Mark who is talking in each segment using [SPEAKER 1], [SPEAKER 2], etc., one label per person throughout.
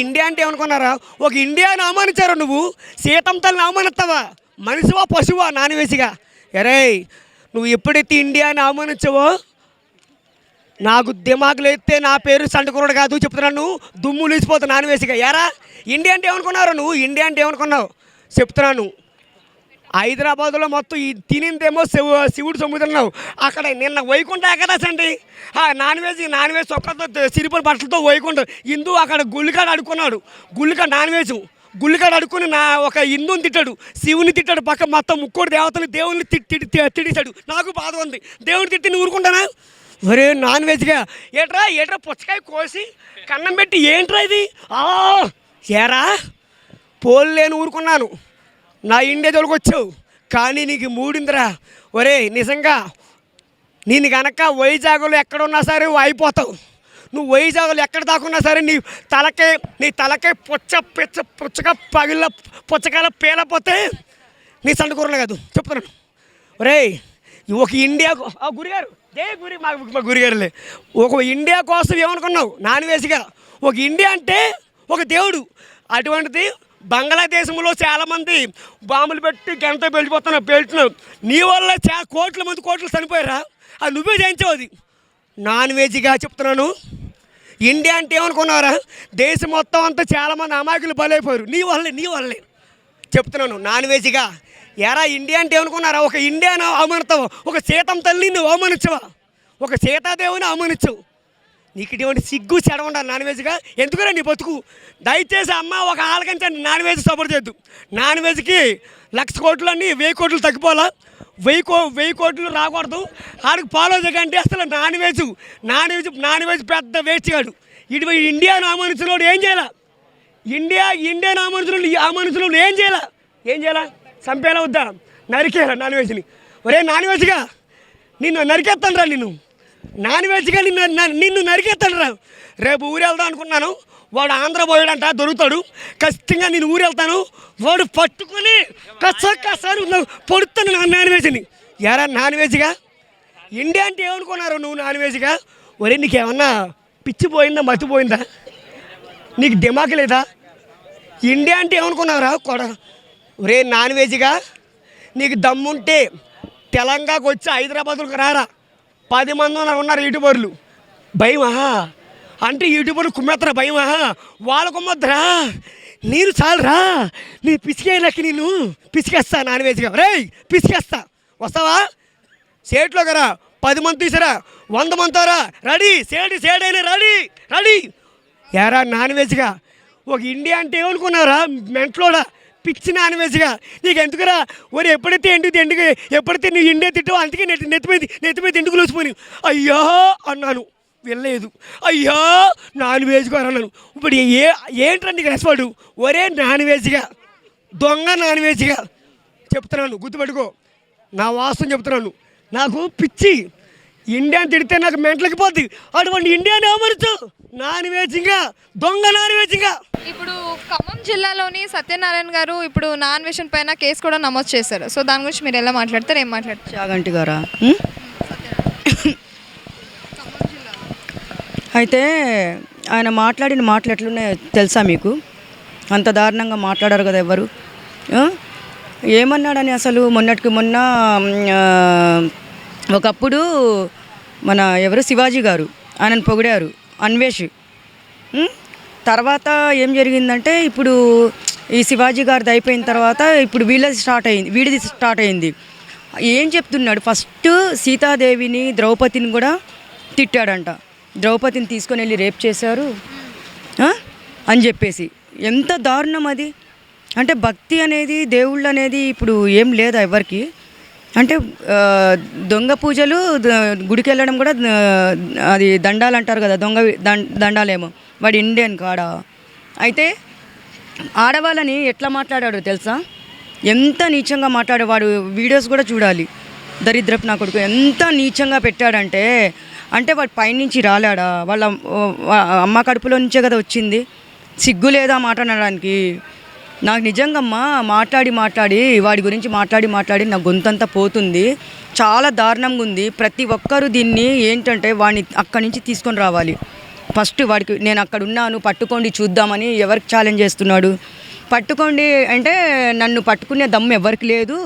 [SPEAKER 1] India అంటే ఏమనుకున్నారా? ఒక ఇండియాని అవమానించారు. నువ్వు సీతం తల్లిని అవమానిస్తావా? మనిషివా పశువా నాన్వేసిగా? ఎరే, నువ్వు ఎప్పుడైతే ఇండియాని అవమానించావో నాకు దిమాగులు ఎత్తే నా పేరు సంటకురుడు కాదు చెప్తున్నాను. దుమ్ము లేచిపోతా నాన్వేసిగా. ఎరా, ఇండియా అంటే ఏమనుకున్నారు? నువ్వు ఇండియా అంటే ఏమనుకున్నావు చెప్తున్నాను. హైదరాబాద్లో మొత్తం ఈ తినిందేమో శివుడు సొమ్ముతున్నావు. అక్కడ నిన్న వైకుంఠ ఏకాదశి అండి. నాన్ వెజ్ ఒక్కతో సిరిపడి బట్టలతో వైకుంఠం హిందూ అక్కడ గుళ్ళికాడ అడుక్కున్నాడు. గుళ్ళికాడ అడుక్కుని ఒక హిందువుని తిట్టాడు, శివుని తిట్టాడు, పక్క మొత్తం ముక్కోడు దేవుని తిట్టిసాడు. నాకు బాధ ఉంది. దేవుని తిట్టి నువ్వు ఊరుకుంటానా? ఒరే నాన్ వెజ్గా ఏట్రా పుచ్చకాయ కోసి కన్నం పెట్టి ఏంట్రా ఇది? ఏరా పోలు లేని ఊరుకున్నాను. నా ఇండియా జోలికి వచ్చావు కానీ నీకు మూడిందిరా. ఒరే నిజంగా నేను కనుక వైజాగ్లో ఎక్కడున్నా సరే అయిపోతావు. నువ్వు వైజాగ్లో ఎక్కడ దాకున్నా సరే నీ తలకే పుచ్చగా పుచ్చకాయల పేలపోతే నీ సండకూరలే కాదు చెప్తున్నాను. ఒరే ఒక ఇండియా గురిగారు మా గురిగారులే ఒక ఇండియా కోసం ఏమనుకున్నావు నాన్వేసిగా? ఒక ఇండియా అంటే ఒక దేవుడు. అటువంటిది బంగ్లాదేశంలో చాలామంది బాంబులు పెట్టి గంట పేల్చుతున్నావు. నీ వల్ల కోట్ల మంది చనిపోయారా? అది నువ్వే చేయించావు. అది నాన్ వెజ్గా చెప్తున్నాను. ఇండియా అంటే ఏమనుకున్నారా? దేశం మొత్తం అంతా చాలామంది అమాయకులు బలైపోయారు నీ వల్లే చెప్తున్నాను. నాన్ వెజ్గా ఎరా ఇండియా అంటే ఏమనుకున్నారా? ఒక ఇండియాను అవమానిస్తావా? ఒక సీతం తల్లిని నువ్వు అవమానించవా? ఒక సీతాదేవిని అవమానించవు. నీకు ఇటువంటి సిగ్గు చెడవుండాలి నాన్ వెజ్గా. ఎందుకురా నీ బతుకు? దయచేసి అమ్మ ఒక ఆలకించండి. నాన్ వెజ్ సపోర్ట్ చేయొద్దు. నాన్ వెజ్కి 1,00,000 కోట్లు అన్నీ 1000 కోట్లు తగ్గిపోవాలా? 1000 కోట్లు రాకూడదు. ఆడికి ఫాలో చేయకంటే అసలు నాన్ వెజ్ పెద్ద వేస్ట్ కాడు. ఇటు ఇండియాను ఆహ్వానించినోడు ఏం చేయాలా? ఇండియాను ఆహ్వానించినోడు ఏం చేయాలా? చంపేలా వద్దా? నరికేలా నాన్ వెజ్ని? ఒరే నాన్ వెజ్గా నిన్ను నరికేస్తాను రా. నాన్ వెజ్గా నిన్ను నరికేస్తాను రా. రేపు ఊరు వెళ్దాం అనుకున్నాను. వాడు ఆంధ్ర పోయాడంట, దొరుకుతాడు. ఖచ్చితంగా నేను ఊరు వెళ్తాను. వాడు పట్టుకుని కసారి పొడుతాను నాన్ వెజ్ని. ఎరా నాన్ వెజ్గా ఇండియా అంటే ఏమనుకున్నారు నువ్వు నాన్ వెజ్గా? ఒరే నీకేమన్నా పిచ్చిపోయిందా, మతిపోయిందా? నీకు దిమాకు లేదా? ఇండియా అంటే ఏమనుకున్నావురా ఒరే నాన్ వెజ్గా నీకు దమ్ముంటే తెలంగాణకు వచ్చి హైదరాబాద్కు రారా. 10 మంది ఉన్నారు యూట్యూబర్లు. భయమా అంటే యూట్యూబర్లు కుమ్మెత్తరా? భయమా? వాళ్ళ కుమ్మొద్దురా, నేను చాలురా. నేను పిసికేయలేక నేను పిసికేస్తా నాన్ వెజ్గా. రే పిసికేస్తా, వస్తావా? సేట్లో కరా 10 మంది తీసారా, 100 మందితోరా రెడీ. సేడైనా రెడీ. ఎరా నాన్ వెజ్గా ఒక ఇండియా అంటే ఏమనుకున్నారా? మెంట్లోడా పిచ్చి నాన్ వెజ్గా. నీకు ఎందుకురా? ఒరే ఎప్పుడైతే నువ్వు ఇండియా తిట్టావు అందుకే నెత్తిమీద ఎందుకు లోసిపోయినావు? అయ్యో అన్నాను, వెళ్ళలేదు. అయ్యో నాన్ వెజ్గా అన్నాను. ఇప్పుడు ఏంట్రా నీకు రెస్పాండ్? ఒరే నాన్ వెజ్గా దొంగ నాన్ వెజ్గా చెప్తున్నాను, గుర్తుపెట్టుకో. నా వాస్తవం చెప్తున్నాను. నాకు పిచ్చి. ఇండియాని తిడితే నాకు మెంటలకి పోద్ది. అటువంటి ఇండియాని అవమరుచు నాన్ వెజ్గా, దొంగ నాన్ వెజ్గా.
[SPEAKER 2] ఇప్పుడు ఖమ్మం జిల్లాలోని సత్యనారాయణ గారు ఇప్పుడు నాన్ వెజ్ పైన కేసు కూడా నమోదు చేశారు. సో దాని గురించి మీరు ఎలా మాట్లాడతారు, ఏం మాట్లాడతారు?
[SPEAKER 3] చాగంటి గారా? అయితే ఆయన మాట్లాడిన మాటలు ఎట్లున్నాయో తెలుసా మీకు? అంత దారుణంగా మాట్లాడారు కదా ఎవరు. ఏమన్నాడని అసలు మొన్నటికి మొన్న ఒకప్పుడు మన ఎవరు శివాజీ గారు ఆయనను పొగిడారు, అన్వేష్. తర్వాత ఏం జరిగిందంటే ఇప్పుడు ఈ శివాజీ గారిది అయిపోయిన తర్వాత ఇప్పుడు వీడిది స్టార్ట్ అయింది. ఏం చెప్తున్నాడు? ఫస్ట్ సీతాదేవిని ద్రౌపదిని కూడా తిట్టాడంట. ద్రౌపదిని తీసుకొని వెళ్ళి రేప్ చేశారు అని చెప్పేసి. ఎంత దారుణం అది! అంటే భక్తి అనేది, దేవుళ్ళు అనేది ఇప్పుడు ఏం లేదా ఎవరికి. అంటే దొంగ పూజలు, గుడికి వెళ్ళడం కూడా అది దండాలు అంటారు కదా, దండాలేమో. వాడు ఇండియన్ కాడా? అయితే ఆడవాళ్ళని ఎట్లా మాట్లాడాడో తెలుసా? ఎంత నీచంగా మాట్లాడేవాడు. వీడియోస్ కూడా చూడాలి. దరిద్రపు నా కొడుకు ఎంత నీచంగా పెట్టాడంటే, అంటే వాడు పైనుంచి రాలాడా? వాళ్ళ అమ్మ కడుపులో నుంచే కదా వచ్చింది. సిగ్గు లేదా మాట్లాడడానికి? నాకు నిజంగమ్మా మాట్లాడి వాడి గురించి మాట్లాడి నా గొంతంతా పోతుంది. చాలా దారుణంగా ఉంది. ప్రతి ఒక్కరూ దీన్ని ఏంటంటే వాడిని అక్కడి నుంచి తీసుకొని రావాలి. ఫస్ట్ వాడికి నేను అక్కడ ఉన్నాను పట్టుకోండి చూద్దామని ఎవరికి ఛాలెంజ్ చేస్తున్నాడు? పట్టుకోండి అంటే నన్ను పట్టుకునే దమ్ము ఎవరికి లేదు,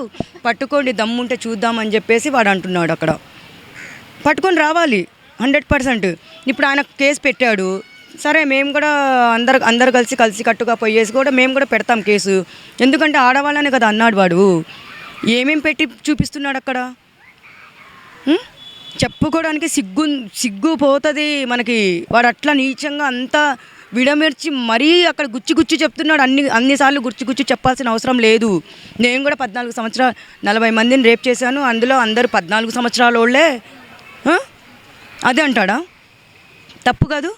[SPEAKER 3] పట్టుకోండి దమ్ము ఉంటే చూద్దామని చెప్పేసి వాడు అంటున్నాడు. అక్కడ పట్టుకొని రావాలి 100%. ఇప్పుడు ఆయన కేసు పెట్టాడు, సరే మేము కూడా అందరు కలిసి కట్టుగా పోయేసి కూడా మేము కూడా పెడతాం కేసు. ఎందుకంటే ఆడవాళ్ళనే కదా అన్నాడు వాడు. ఏమేం పెట్టి చూపిస్తున్నాడు అక్కడ? చెప్పుకోవడానికి సిగ్గు పోతుంది మనకి. వాడు అట్లా నీచంగా అంతా విడమర్చి మరీ అక్కడ గుచ్చి చెప్తున్నాడు. అన్నిసార్లు గుచ్చి చెప్పాల్సిన అవసరం లేదు. నేను కూడా 14 సంవత్సరాలు 40 మందిని రేప్ చేశాను, అందులో అందరూ 14 సంవత్సరాల వాళ్ళే. అదే అంటాడా? తప్పు కాదు.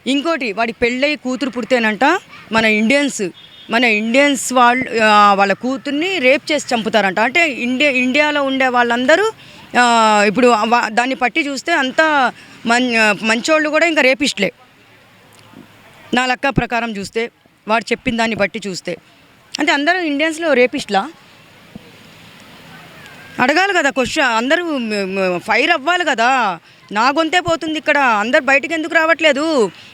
[SPEAKER 3] ఇంకోటి, వాడి పెళ్ళయి కూతురు పుడితేనంట మన ఇండియన్స్ వాళ్ళ కూతుర్ని రేప్ చేసి చంపుతారంట. అంటే ఇండియాలో ఉండే వాళ్ళందరూ ఇప్పుడు దాన్ని పట్టి చూస్తే అంతా మంచోళ్ళు కూడా ఇంకా రేపిస్ట్లే నా లెక్క ప్రకారం చూస్తే, వాడు చెప్పిన దాన్ని బట్టి చూస్తే. అంటే అందరూ ఇండియన్స్లో రేపిస్ట్లా? అడగాలి కదా క్వశ్చన్. అందరూ ఫైర్ అవ్వాలి కదా. నా గొంతే పోతుంది ఇక్కడ. అందరు బయటికి ఎందుకు రావట్లేదు?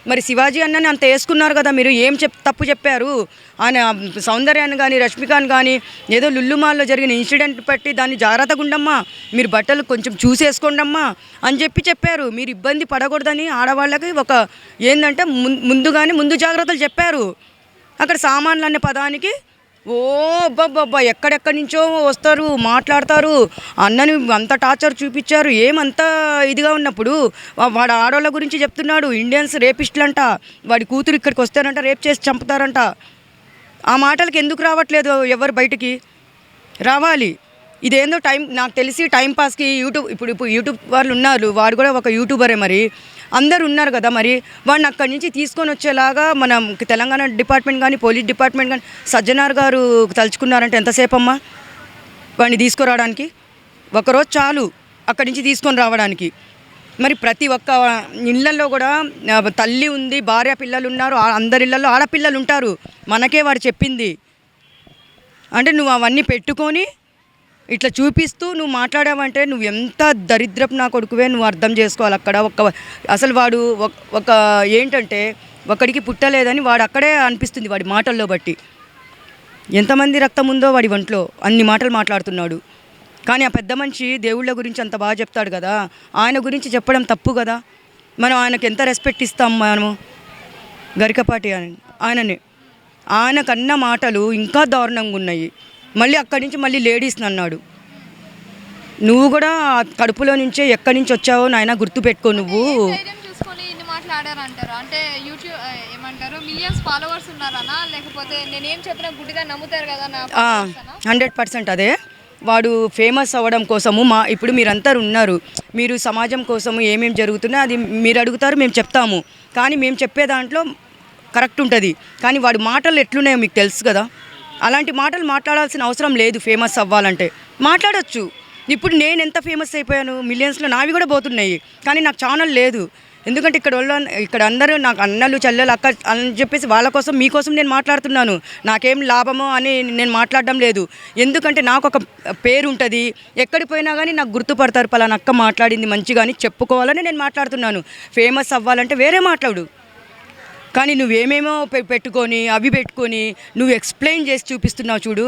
[SPEAKER 3] మరి శివాజీ అన్నని అంత వేసుకున్నారు కదా మీరు. ఏం తప్పు చెప్పారు? ఆయన సౌందర్యాన్ని కానీ రష్మికాని కానీ ఏదో లుల్లుమాల్లో జరిగిన ఇన్సిడెంట్ బట్టి దాన్ని జాగ్రత్తగా ఉండమ్మా, మీరు బట్టలు కొంచెం చూసేసుకోండమ్మా అని చెప్పారు. మీరు ఇబ్బంది పడకూడదని ఆడవాళ్ళకి ఒక ఏంటంటే ముందు జాగ్రత్తలు చెప్పారు. అక్కడ సామాన్లు అనే పదానికి అబ్బబ్బబ్బా ఎక్కడెక్కడి నుంచో వస్తారు, మాట్లాడతారు. అన్నని అంత టార్చర్ చూపించారు. ఏమంతా ఇదిగా ఉన్నప్పుడు వాడు ఆడవాళ్ళ గురించి చెప్తున్నాడు. ఇండియన్స్ రేపిస్టులంట, వాడి కూతురు ఇక్కడికి వస్తారంట రేప్ చేసి చంపుతారంట. ఆ మాటలకి ఎందుకు రావట్లేదు ఎవరు బయటికి? రావాలి. ఇదేందో నాకు తెలిసి టైంపాస్కి ఇప్పుడు యూట్యూబ్ వాళ్ళు ఉన్నారు, వాడు కూడా ఒక యూట్యూబరే. మరి అందరు ఉన్నారు కదా, మరి వాడిని అక్కడి నుంచి తీసుకొని వచ్చేలాగా మన తెలంగాణ డిపార్ట్మెంట్ కానీ పోలీస్ డిపార్ట్మెంట్ కానీ సజ్జనార్ గారు తలుచుకున్నారంటే ఎంతసేపు అమ్మా వాడిని తీసుకురావడానికి? ఒకరోజు చాలు అక్కడి నుంచి తీసుకొని రావడానికి. మరి ప్రతి ఒక్క ఇళ్ళల్లో కూడా తల్లి ఉంది, భార్య పిల్లలు ఉన్నారు, అందరి ఇళ్ళల్లో ఆడపిల్లలు ఉంటారు. మనకే వాడు చెప్పింది. అంటే నువ్వు అవన్నీ పెట్టుకొని ఇట్లా చూపిస్తూ నువ్వు మాట్లాడావంటే నువ్వు ఎంత దరిద్రపు నా కొడుకువే నువ్వు అర్థం చేసుకోవాలి. అక్కడ అసలు వాడు ఒక ఏంటంటే ఒకడికి పుట్టలేదని వాడు అక్కడే అనిపిస్తుంది వాడి మాటల్లో బట్టి. ఎంతమంది రక్తం ఉందో వాడి ఒంట్లో అన్ని మాటలు మాట్లాడుతున్నాడు. కానీ ఆ పెద్ద మనిషి దేవుళ్ళ గురించి అంత బాగా చెప్తాడు కదా, ఆయన గురించి చెప్పడం తప్పు కదా. మనం ఆయనకు ఎంత రెస్పెక్ట్ ఇస్తాం మనము? గరికపాటి ఆయనకన్న మాటలు ఇంకా దారుణంగా ఉన్నాయి. మళ్ళీ అక్కడి నుంచి మళ్ళీ లేడీస్ని అన్నాడు. నువ్వు కూడా కడుపులో నుంచే ఎక్కడి నుంచి వచ్చావో నాయన గుర్తుపెట్టుకో. నువ్వు
[SPEAKER 2] మాట్లాడారంటారు అంటే యూట్యూబ్ ఏమంటారు మిలియన్స్ ఫాలోవర్స్ ఉన్నారనా, లేకపోతే నేనేం చెప్పినా గుడ్డిగా నమ్ముతారు కదా?
[SPEAKER 3] 100% అదే. వాడు ఫేమస్ అవ్వడం కోసము ఇప్పుడు మీరంతా ఉన్నారు, మీరు సమాజం కోసము ఏమేమి జరుగుతున్నాయో అది మీరు అడుగుతారు, మేము చెప్తాము. కానీ మేము చెప్పే దాంట్లో కరెక్ట్ ఉంటుంది. కానీ వాడి మాటలు ఎట్లున్నాయో మీకు తెలుసు కదా. అలాంటి మాటలు మాట్లాడాల్సిన అవసరం లేదు. ఫేమస్ అవ్వాలంటే మాట్లాడచ్చు. ఇప్పుడు నేను ఎంత ఫేమస్ అయిపోయాను, మిలియన్స్లో నావి కూడా పోతున్నాయి. కానీ నాకు ఛానల్ లేదు. ఎందుకంటే ఇక్కడ అందరూ నాకు అన్నలు చెల్లెలు అక్క అని చెప్పేసి వాళ్ళ కోసం మీకోసం నేను మాట్లాడుతున్నాను. నాకేం లాభమో అని నేను మాట్లాడడం లేదు. ఎందుకంటే నాకు ఒక పేరు ఉంటుంది. ఎక్కడికి పోయినా కానీ నాకు గుర్తుపడతారు, పలానా అక్క మాట్లాడింది మంచిగా అని చెప్పుకోవాలని నేను మాట్లాడుతున్నాను. ఫేమస్ అవ్వాలంటే వేరే మాట్లాడు. కానీ నువ్వేమేమో పెట్టుకొని నువ్వు ఎక్స్ప్లెయిన్ చేసి చూపిస్తున్నావు చూడు,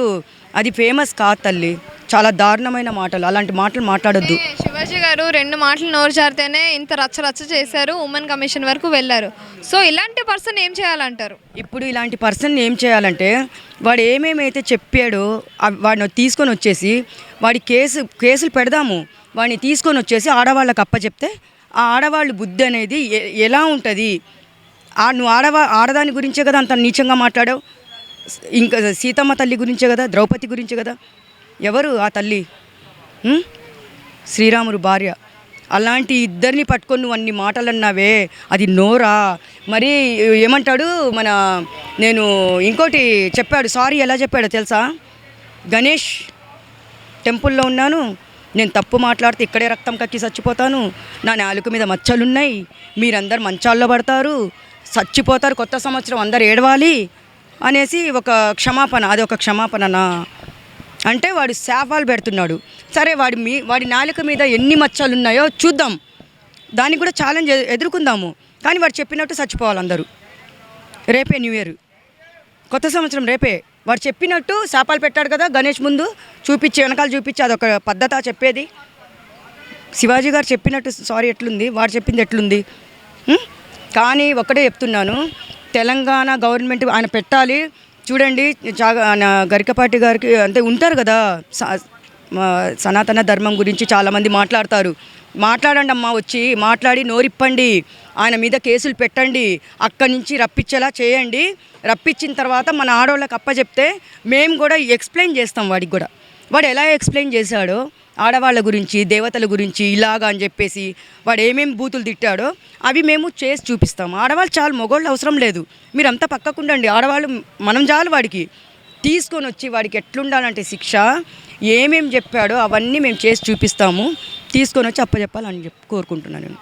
[SPEAKER 3] అది ఫేమస్ కాదు తల్లి. చాలా దారుణమైన మాటలు, అలాంటి మాటలు మాట్లాడొద్దు.
[SPEAKER 2] శివాజీ గారు 2 మాటలు నోరు జారితేనే ఇంత రచ్చ చేశారు, ఉమెన్ కమిషన్ వరకు వెళ్ళారు. సో ఇలాంటి పర్సన్ ఏం చేయాలంటారు?
[SPEAKER 3] ఇప్పుడు ఇలాంటి పర్సన్ ఏం చేయాలంటే వాడు ఏమేమైతే చెప్పాడో వాడిని తీసుకొని వచ్చేసి వాడి కేసులు పెడదాము. వాడిని తీసుకొని వచ్చేసి ఆడవాళ్ళకి అప్పచెప్తే ఆ ఆడవాళ్ళ బుద్ధి అనేది ఎలా ఉంటుంది? నువ్వు ఆడదాని గురించే కదా అంత నీచంగా మాట్లాడావు. ఇంకా సీతమ్మ తల్లి గురించే కదా, ద్రౌపది గురించే కదా. ఎవరు ఆ తల్లి? శ్రీరాముడు భార్య. అలాంటి ఇద్దరిని పట్టుకొని నువ్వు అన్ని మాటలు అన్నావే, అది నోరా? మరి ఏమంటాడు నేను ఇంకోటి చెప్పాడు, సారీ ఎలా చెప్పాడో తెలుసా? గణేష్ టెంపుల్లో ఉన్నాను, నేను తప్పు మాట్లాడితే ఇక్కడే రక్తం కక్కి చచ్చిపోతాను, నా నాలుక మీద మచ్చలున్నాయి, మీరందరు మంచాల్లో పడతారు, చచ్చిపోతారు, కొత్త సంవత్సరం అందరు ఏడవాలి అనేసి ఒక క్షమాపణ. అది ఒక క్షమాపణనా? అంటే వాడు శాపాలు పెడుతున్నాడు. సరే వాడి నాలుక మీద ఎన్ని మచ్చలు ఉన్నాయో చూద్దాం, దానికి కూడా ఛాలెంజ్ ఎదుర్కొందాము. కానీ వాడు చెప్పినట్టు చచ్చిపోవాలి అందరూ. రేపే న్యూ ఇయర్, కొత్త సంవత్సరం రేపే. వాడు చెప్పినట్టు శాపాలు పెట్టాడు కదా గణేష్ ముందు, చూపించి వెనకాల చూపించి, అదొక పద్ధత చెప్పేది? శివాజీ గారు చెప్పినట్టు సారీ ఎట్లుంది, వాడు చెప్పింది ఎట్లుంది? కానీ ఒక్కటే చెప్తున్నాను, తెలంగాణ గవర్నమెంట్ ఆయన పెట్టాలి. చూడండి ఆయన గరికపాటి గారికి అంటే ఉంటారు కదా, సనాతన ధర్మం గురించి చాలామంది మాట్లాడతారు. మాట్లాడండి అమ్మా, వచ్చి మాట్లాడి నోరిప్పండి, ఆయన మీద కేసులు పెట్టండి, అక్కడి నుంచి రప్పించేలా చేయండి. రప్పించిన తర్వాత మన ఆడవాళ్ళకి అప్పచెప్తే మేము కూడా ఎక్స్ప్లెయిన్ చేస్తాం వాడికి కూడా. వాడు ఎలా ఎక్స్ప్లెయిన్ చేశాడో ఆడవాళ్ళ గురించి, దేవతల గురించి ఇలాగా అని చెప్పేసి వాడు ఏమేమి బూతులు తిట్టాడో అవి మేము చేసి చూపిస్తాము. ఆడవాళ్ళు చాలు, మగవాళ్ళు అవసరం లేదు. మీరంతా పక్కకుండండి, ఆడవాళ్ళు మనం చాలు. వాడికి తీసుకొని వచ్చి వాడికి ఎట్లుండాలంటే శిక్ష ఏమేమి చెప్పాడో అవన్నీ మేము చేసి చూపిస్తాము. తీసుకొని వచ్చి అప్పచెప్పాలని కోరుకుంటున్నాను నేను.